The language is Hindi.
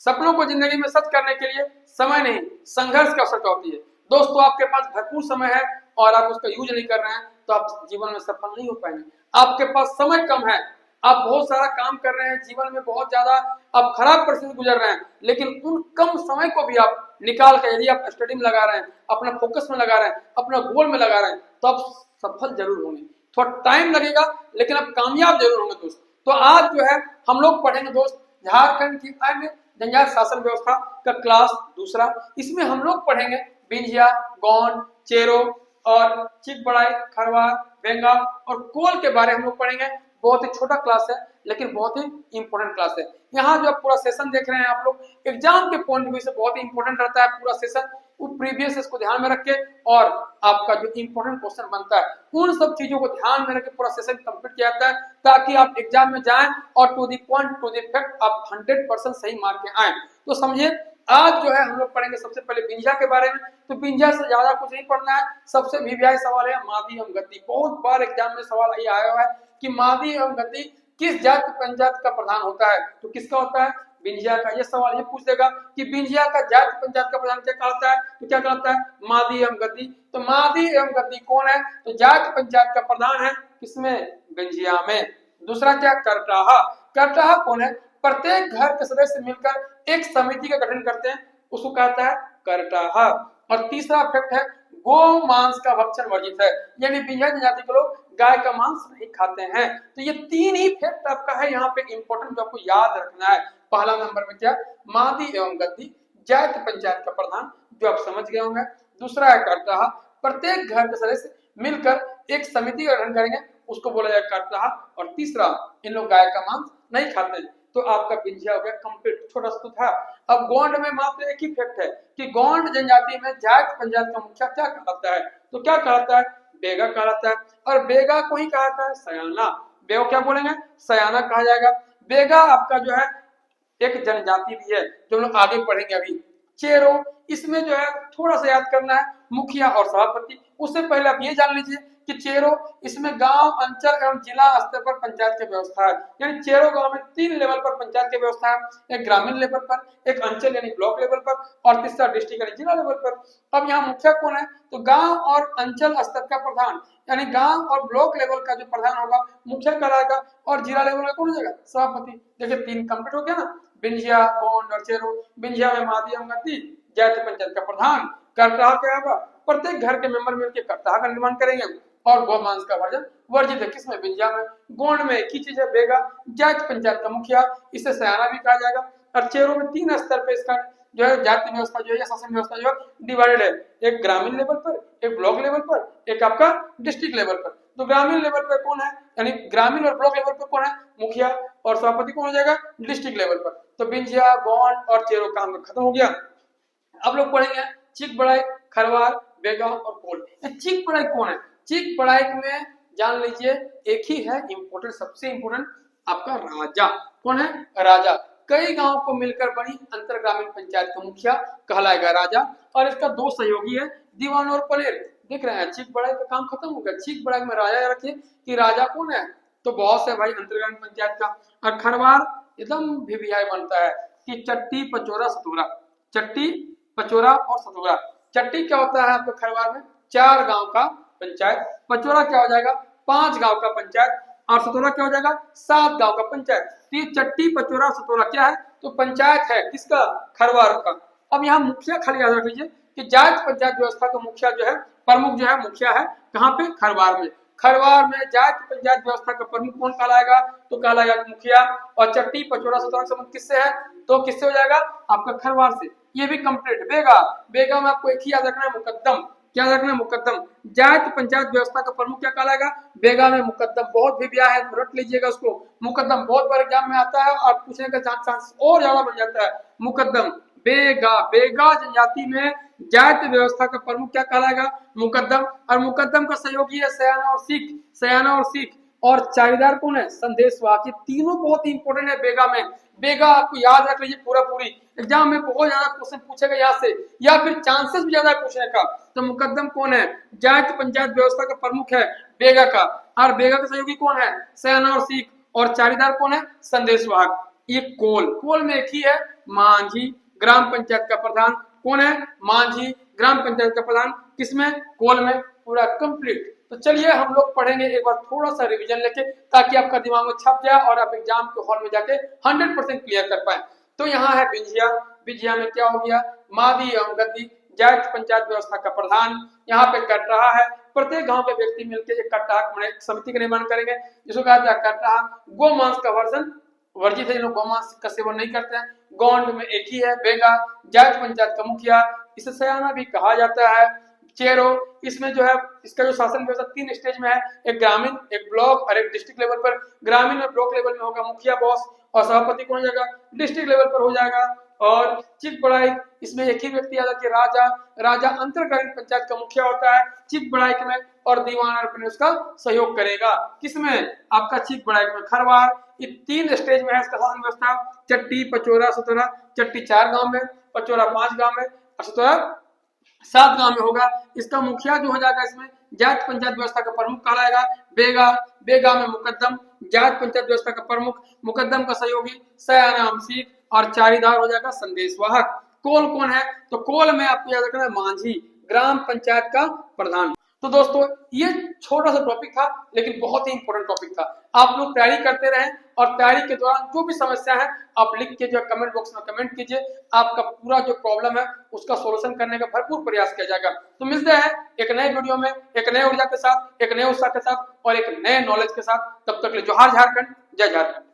सपनों को जिंदगी में सच करने के लिए समय नहीं, संघर्ष की आवश्यकता होती है। दोस्तों, आपके पास भरपूर समय है और आप उसका यूज नहीं कर रहे हैं तो आप जीवन में सफल नहीं हो पाएंगे। आपके पास समय कम है, आप बहुत सारा काम कर रहे हैं, जीवन में बहुत ज्यादा आप खराब परिस्थिति गुजर रहे हैं, लेकिन उन कम समय को भी आप निकाल कर यदि आप स्टडी में लगा रहे हैं, अपना फोकस में लगा रहे हैं, अपना गोल में लगा रहे हैं, तो आप सफल जरूर होंगे। थोड़ा टाइम लगेगा लेकिन आप कामयाब जरूर होंगे दोस्त। तो आज जो है हम लोग पढ़ेंगे दोस्त झारखंड की अन्य जनजाति शासन व्यवस्था का क्लास दूसरा। इसमें हम लोग पढ़ेंगे बिंझिया, गोंड, चेरो और चिकबड़ाई, खरवार, बेंगा और कोल के बारे में हम लोग पढ़ेंगे। बहुत ही छोटा क्लास है लेकिन बहुत ही इंपॉर्टेंट क्लास है। यहाँ जो पूरा सेशन देख रहे हैं आप लोग, एग्जाम के पॉइंट ऑफ व्यू से बहुत ही इंपॉर्टेंट रहता है पूरा सेशन। वो प्रीवियस इसको ध्यान में रख के और आपका जो इंपॉर्टेंट क्वेश्चन बनता है उन सब चीजों को ध्यान में रख के पूरा सेशन कंप्लीट किया जाता है, ताकि आप एग्जाम में जाएं और to the point to the fact आप 100% सही मार्क के आए। तो समझिए, आज जो है हम लोग पढ़ेंगे सबसे पहले बिंझिया के बारे में। तो बिंझिया से ज्यादा कुछ नहीं पढ़ना है। सबसे वीवीआई सवाल है मादी एवं गद्दी। बहुत बार एग्जाम में सवाल ये आया हुआ है कि मादी एवं गद्दी किस जाति पंचायत का प्रधान होता है, तो किसका होता है? बिंझिया का। ये सवाल ये पूछ देगा कि बिंझिया का जाति पंचायत का प्रधान क्या कहलाता है, तो क्या कहलाता है? मादी एवं गद्दी। तो मादी एवं गद्दी कौन है? तो जाति पंचायत का प्रधान है किसमें? बिंझिया में। दूसरा क्या? करटाहा। करटाहा कौन है? प्रत्येक घर के सदस्य मिलकर एक समिति का गठन करते हैं, उसको कहता है करटाहा। और तीसरा फैक्ट है गो मांस का भक्षण वर्जित है, यानी बिंझिया जनजाति के लोग गाय का मांस नहीं खाते हैं। तो ये तीन ही फैक्ट आपका है यहाँ पे इंपॉर्टेंट, जो आपको याद रखना है। पहला नंबर में क्या? मादी एवं गद्दी, जाति पंचायत का प्रधान, जो आप समझ गए होंगे। दूसरा है करटाहा, प्रत्येक घर के सदस्य मिलकर एक समिति का गठन करेंगे, उसको बोला जाए करटाहा। और तीसरा, इन लोग गाय का मांस नहीं खाते। तो आपका बिंझिया हो गया कंप्लीट। छोटा सा था। अब गोंड में मात्र एक ही फैक्ट है कि गोंड जनजाति में जाति पंचायत का मुखिया क्या कहलाता है, तो क्या कहलाता है? बेगा कहलाता है। और बेगा को ही कहता है सयाना। बेगा क्या बोलेंगे? सयाना कहा जाएगा। बेगा आपका जो है एक जनजाति भी है, जो हम लोग आगे पढ़ेंगे अभी। चेरो, इसमें जो है थोड़ा सा याद करना है, मुखिया और सभापति। उससे पहले आप ये जान लीजिए कि चेरो, इसमें गांव, अंचल एवं जिला स्तर पर पंचायत की व्यवस्था है। यानी चेरो गांव में 3 लेवल पर पंचायत की व्यवस्था है, एक ग्रामीण लेवल पर, एक अंचल यानी ब्लॉक लेवल पर, और तीसरा डिस्ट्रिक्ट यानी जिला लेवल पर। अब यहाँ मुखिया कौन है? तो गांव और अंचल स्तर का प्रधान, यानी गांव और ब्लॉक लेवल का जो प्रधान होगा मुखिया कहलाएगा, और जिला लेवल का कौन हो जाएगा? सभापति। देखिए 3 कंप्लीट हो गया ना, बिंझिया, गोंड और चेरो। बिंझिया में मादी एवं गद्दी, जाति पंचायत का प्रधान। करटाहा क्या होगा? प्रत्येक घर के मेंबर मिलकर करटाहा का निर्माण करेंगे, और गोमांस का वर्जन वर्जित है। किसमें? बिंझिया में। गोंड में एक ही चीज है, बेगा, जाति पंचायत का मुखिया, इसे सयाना भी कहा जाएगा। और चेरो में 3 स्तर पे इसका जो है जाति व्यवस्था जो है, शासन व्यवस्था जो है डिवाइडेड है, एक ग्रामीण लेवल पर, एक ब्लॉक लेवल पर, एक आपका डिस्ट्रिक्ट लेवल पर। तो ग्रामीण लेवल पर कौन है, यानी ग्रामीण और ब्लॉक लेवल पर कौन है? मुखिया। और सभापति कौन हो जाएगा? डिस्ट्रिक्ट लेवल पर। तो बिंझिया, गोंड और चेरो का हम खत्म हो गया। अब लोग पढ़ेंगे चिकबड़ाई, खरवार, बेगा और कोल। चिकबड़ाई कौन है? चिकबड़ाई में जान लीजिए एक ही है इंपोर्टेंट, सबसे इंपोर्टेंट आपका राजा। कौन है? राजा। कई गांव को मिलकर बनी अंतर ग्रामीण पंचायत का मुखिया कहलाएगा राजा। और इसका 2 सहयोगी है, दीवान और पलेर। देख रहे हैं, चिकबड़ाई का काम खत्म हो गया। चिकबड़ाई में राजा रखिए कि राजा कौन है, तो बॉस है भाई अंतर ग्रामीण पंचायत का। और खरवार एकदम वीवीआई बनता है कि चट्टी, पचोरा, सतोरा। चट्टी, पचोरा और सतोरा। चट्टी क्या होता है आपके खरवार में? 4 गांव का पंचायत। पचोरा क्या हो जाएगा? 5 गांव का पंचायत। और सतोरा क्या हो जाएगा? 7 गांव का पंचायत। तो ये चट्टी, पचोरा, सतोरा क्या है? तो पंचायत है किसका? खरवार का। अब यहाँ मुखिया खाली याद रख लीजिए कि जाति पंचायत व्यवस्था का मुखिया जो है, प्रमुख जो है मुखिया है कहाँ पे? खरवार में। खरवार में जाति पंचायत व्यवस्था का प्रमुख कौन कहलाएगा? तो कहलाएगा मुखिया। और चट्टी, पचोरा, सतोरा संबंध किससे है? तो किससे हो जाएगा? आपका खरवार से। ये भी कंप्लीट। बेगा, बेगा में आपको एक ही याद रखना है, मुकद्दम। क्या रखना है? मुकद्दम। जाति पंचायत व्यवस्था का प्रमुख क्या कहलाएगा? बेगा में मुकद्दम। बहुत भी ब्याह है, रट लीजिएगा उसको। मुकद्दम बहुत बार एग्जाम में आता है और पूछने का चांस और ज्यादा बन जाता है। मुकद्दम। बेगा, बेगा जनजाति में जाति व्यवस्था का प्रमुख क्या कहलाएगा? मुकद्दम। और मुकद्दम का सहयोगी है सयाना और सिख। सयाना और सिख। और चारीदार कौन है? संदेशवाहक। ये तीनों बहुत ही इंपॉर्टेंट है बेगा में। बेगा आपको याद रख लीजिए पूरा पूरी। एग्जाम में बहुत ज्यादा क्वेश्चन पूछेगा यहाँ से, या फिर चांसेस भी ज्यादा है पूछने का। तो मुकद्दम कौन है? जाति पंचायत व्यवस्था का प्रमुख है बेगा का। और बेगा का सहयोगी कौन है? सयाना और सिख। और चारीदार कौन है? संदेशवाहक। ये कोल, कोल में एक ही है मांझी, ग्राम पंचायत का प्रधान कौन है? मांझी, ग्राम पंचायत का प्रधान, किसमें? कोल में, पूरा कंप्लीट। तो चलिए हम लोग पढ़ेंगे एक बार थोड़ा सा रिवीजन लेके, ताकि आपका दिमाग में छप जाए और आप एग्जाम के हॉल में जाके 100% क्लियर कर पाए। तो यहाँ है बिंझिया, बिंझिया में क्या हो गया? मादी एवं गद्दी जायज पंचायत व्यवस्था का प्रधान। यहाँ पे कटराहा है, प्रत्येक गांव के व्यक्ति मिलकर एक कटराहा समिति का निर्माण करेंगे, जिसको कहा जाता है कटराहा। गोमांस का वर्जन वर्जित है, लोग गोमांस का सेवन नहीं करते हैं। गौंड में एक ही है बेगा, जायज पंचायत का मुखिया, इसे सयाना भी कहा जाता है। चेरो, इसमें जो है इसका जो शासन व्यवस्था 3 स्टेज में है, एक ग्रामीण, एक ब्लॉक और एक डिस्ट्रिक्ट लेवल पर। ग्रामीण और ब्लॉक लेवल में होगा मुखिया बॉस, और सभापति कौन हो जाएगा? डिस्ट्रिक्ट लेवल पर हो जाएगा। और चीफ बड़ाई, इसमें एक ही व्यक्ति आता है राजा, राजा अंतरग्रामीण पंचायत का मुखिया होता है चीफ बड़ाई में, और दीवान और उसका सहयोग करेगा। किसमें? आपका चीफ बड़ाई में। खरवार, ये 3 स्टेज में है इसका शासन व्यवस्था, चट्टी, पचोरा, सतोरा। चट्टी 4 गांव में, पचोरा 5 गांव में, और सतोरा 7 गांव में होगा। इसका मुखिया जो हो जाएगा इसमें जाट पंचायत व्यवस्था का प्रमुख कहलाएगा। बेगा, बेगा में मुकद्दम, जाट पंचायत व्यवस्था का प्रमुख, मुकद्दम का सहयोगी सयाना अमसीक, और चारीदार हो जाएगा संदेशवाहक। कोल कौन है? तो कोल में आपको याद रखना है मांझी, ग्राम पंचायत का प्रधान। तो दोस्तों ये छोटा सा टॉपिक था, लेकिन बहुत ही इंपॉर्टेंट टॉपिक था। आप लोग तैयारी करते रहें, और तैयारी के दौरान जो भी समस्या है आप लिख के जो कमेंट बॉक्स में कमेंट कीजिए। आपका पूरा जो प्रॉब्लम है उसका सॉल्यूशन करने का भरपूर प्रयास किया जाएगा। तो मिलते हैं एक नए वीडियो में, एक नए ऊर्जा के साथ, एक नए उत्साह के साथ, और एक नए नॉलेज के साथ। तब तक के लिए जोहार झारखंड, जय झारखंड।